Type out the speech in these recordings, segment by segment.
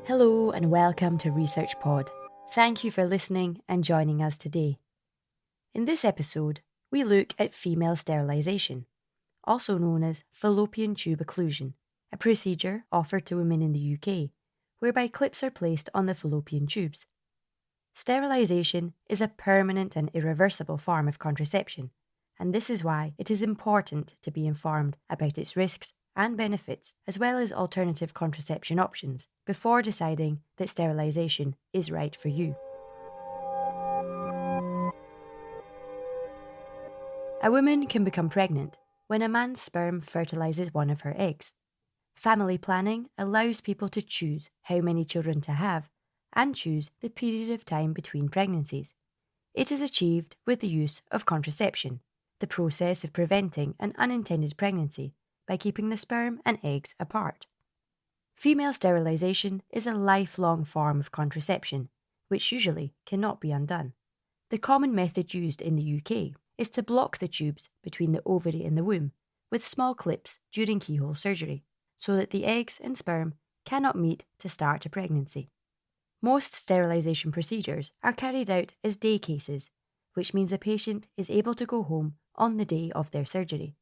Hello and welcome to ResearchPod. Thank you for listening and joining us today. In this episode, we look at female sterilisation, also known as fallopian tube occlusion, a procedure offered to women in the UK, whereby clips are placed on the fallopian tubes. Sterilisation is a permanent and irreversible form of contraception, and this is why it is important to be informed about its risks and benefits, as well as alternative contraception options, before deciding that sterilisation is right for you. A woman can become pregnant when a man's sperm fertilises one of her eggs. Family planning allows people to choose how many children to have and choose the period of time between pregnancies. It is achieved with the use of contraception, the process of preventing an unintended pregnancy by keeping the sperm and eggs apart. Female sterilisation is a lifelong form of contraception, which usually cannot be undone. The common method used in the UK is to block the tubes between the ovary and the womb with small clips during keyhole surgery, so that the eggs and sperm cannot meet to start a pregnancy. Most sterilisation procedures are carried out as day cases, which means a patient is able to go home on the day of their surgery.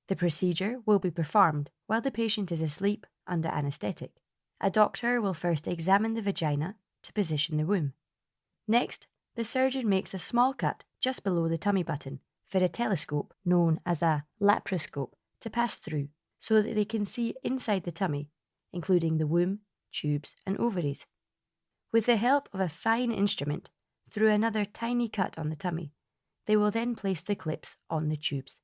The procedure will be performed while the patient is asleep under anaesthetic. A doctor will first examine the vagina to position the womb. Next, the surgeon makes a small cut just below the tummy button for a telescope known as a laparoscope to pass through so that they can see inside the tummy, including the womb, tubes and ovaries. With the help of a fine instrument through another tiny cut on the tummy, they will then place the clips on the tubes.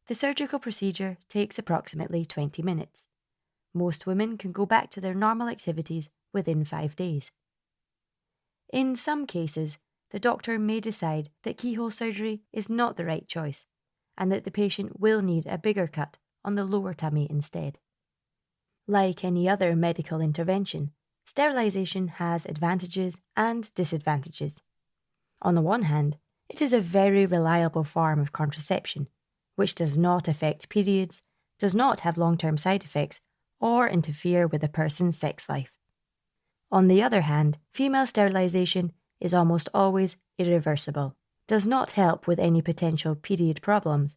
The surgical procedure takes approximately 20 minutes. Most women can go back to their normal activities within 5 days. In some cases, the doctor may decide that keyhole surgery is not the right choice, and that the patient will need a bigger cut on the lower tummy instead. Like any other medical intervention, sterilisation has advantages and disadvantages. On the one hand, it is a very reliable form of contraception, which does not affect periods, does not have long-term side effects, or interfere with a person's sex life. On the other hand, female sterilisation is almost always irreversible, does not help with any potential period problems,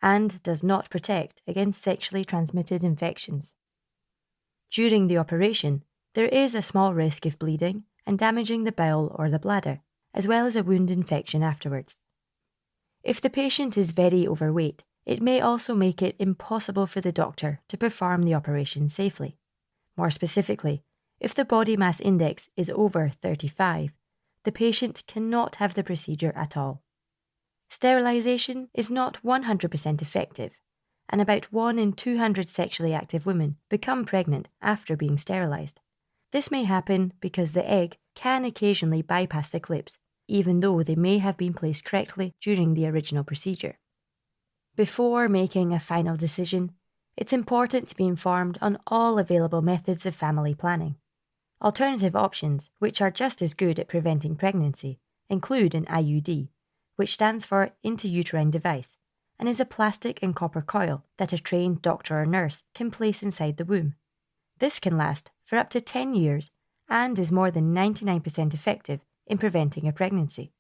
and does not protect against sexually transmitted infections. During the operation, there is a small risk of bleeding and damaging the bowel or the bladder, as well as a wound infection afterwards. If the patient is very overweight, it may also make it impossible for the doctor to perform the operation safely. More specifically, if the body mass index is over 35, the patient cannot have the procedure at all. Sterilisation is not 100% effective, and about 1 in 200 sexually active women become pregnant after being sterilised. This may happen because the egg can occasionally bypass the clips, even though they may have been placed correctly during the original procedure. Before making a final decision, it's important to be informed on all available methods of family planning. Alternative options, which are just as good at preventing pregnancy, include an IUD, which stands for intrauterine device, and is a plastic and copper coil that a trained doctor or nurse can place inside the womb. This can last for up to 10 years and is more than 99% effective in preventing a pregnancy.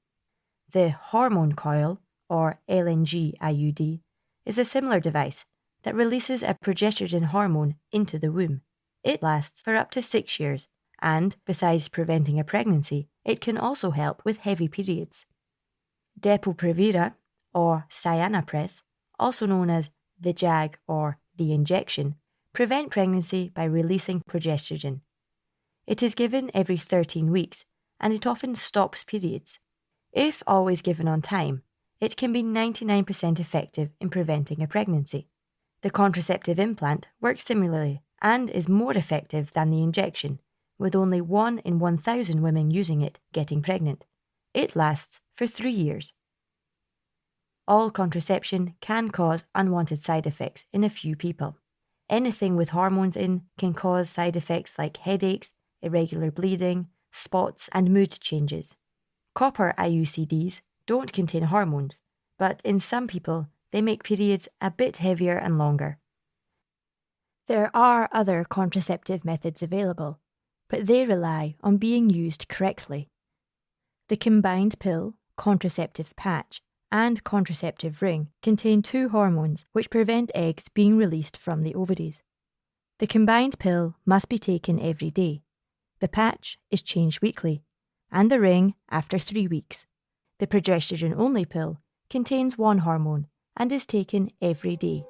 The hormone coil, or LNG IUD, is a similar device that releases a progesterone hormone into the womb. It lasts for up to 6 years, and besides preventing a pregnancy, it can also help with heavy periods. Depo-Provera, or Cyanopress, also known as the JAG or the injection, prevent pregnancy by releasing progesterone. It is given every 13 weeks, and it often stops periods. If always given on time, it can be 99% effective in preventing a pregnancy. The contraceptive implant works similarly and is more effective than the injection, with only 1 in 1,000 women using it getting pregnant. It lasts for 3 years. All contraception can cause unwanted side effects in a few people. Anything with hormones in can cause side effects like headaches, irregular bleeding, spots, and mood changes. Copper IUCDs don't contain hormones, but in some people, they make periods a bit heavier and longer. There are other contraceptive methods available. but they rely on being used correctly. The combined pill, contraceptive patch, and contraceptive ring contain 2 hormones which prevent eggs being released from the ovaries. The combined pill must be taken every day. The patch is changed weekly, and the ring after 3 weeks. The progesterone-only pill contains 1 hormone and is taken every day.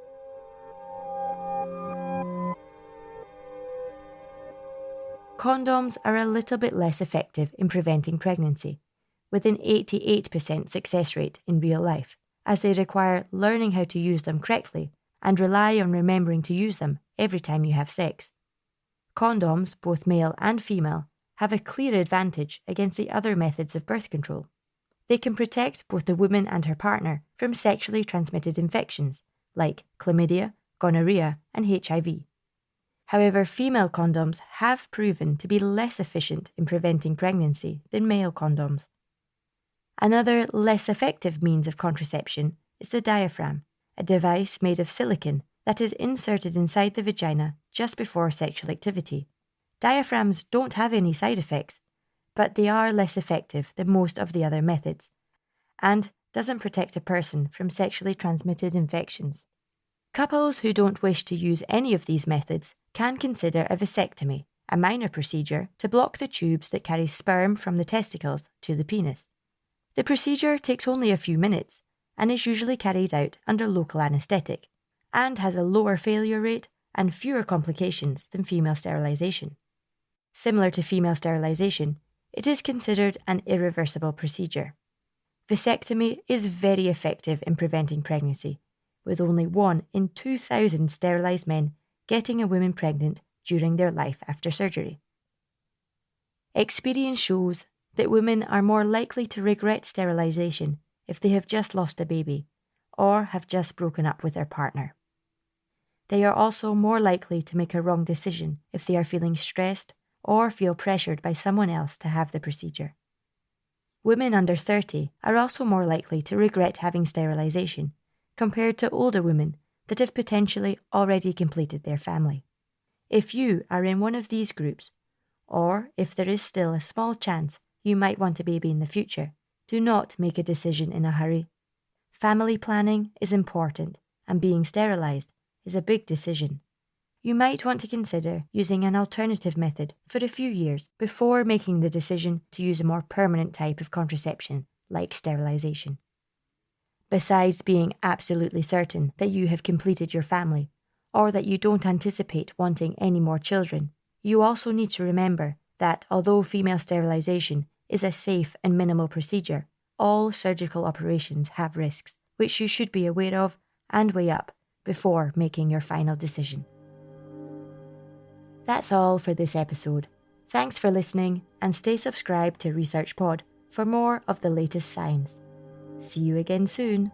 Condoms are a little bit less effective in preventing pregnancy, with an 88% success rate in real life, as they require learning how to use them correctly and rely on remembering to use them every time you have sex. Condoms, both male and female, have a clear advantage against the other methods of birth control. They can protect both the woman and her partner from sexually transmitted infections like chlamydia, gonorrhea, and HIV. However, female condoms have proven to be less efficient in preventing pregnancy than male condoms. Another less effective means of contraception is the diaphragm, a device made of silicone that is inserted inside the vagina just before sexual activity. Diaphragms don't have any side effects, but they are less effective than most of the other methods, and doesn't protect a person from sexually transmitted infections. Couples who don't wish to use any of these methods can consider a vasectomy, a minor procedure to block the tubes that carry sperm from the testicles to the penis. The procedure takes only a few minutes and is usually carried out under local anaesthetic, and has a lower failure rate and fewer complications than female sterilisation. Similar to female sterilisation, it is considered an irreversible procedure. Vasectomy is very effective in preventing pregnancy, with only 1 in 2,000 sterilised men getting a woman pregnant during their life after surgery. Experience shows that women are more likely to regret sterilisation if they have just lost a baby or have just broken up with their partner. They are also more likely to make a wrong decision if they are feeling stressed or feel pressured by someone else to have the procedure. Women under 30 are also more likely to regret having sterilisation compared to older women that have potentially already completed their family. If you are in one of these groups, or if there is still a small chance you might want a baby in the future, do not make a decision in a hurry. Family planning is important, and being sterilised is a big decision. You might want to consider using an alternative method for a few years before making the decision to use a more permanent type of contraception, like sterilisation. Besides being absolutely certain that you have completed your family, or that you don't anticipate wanting any more children, you also need to remember that although female sterilisation is a safe and minimal procedure, all surgical operations have risks, which you should be aware of and weigh up before making your final decision. That's all for this episode. Thanks for listening, and stay subscribed to ResearchPod for more of the latest science. See you again soon.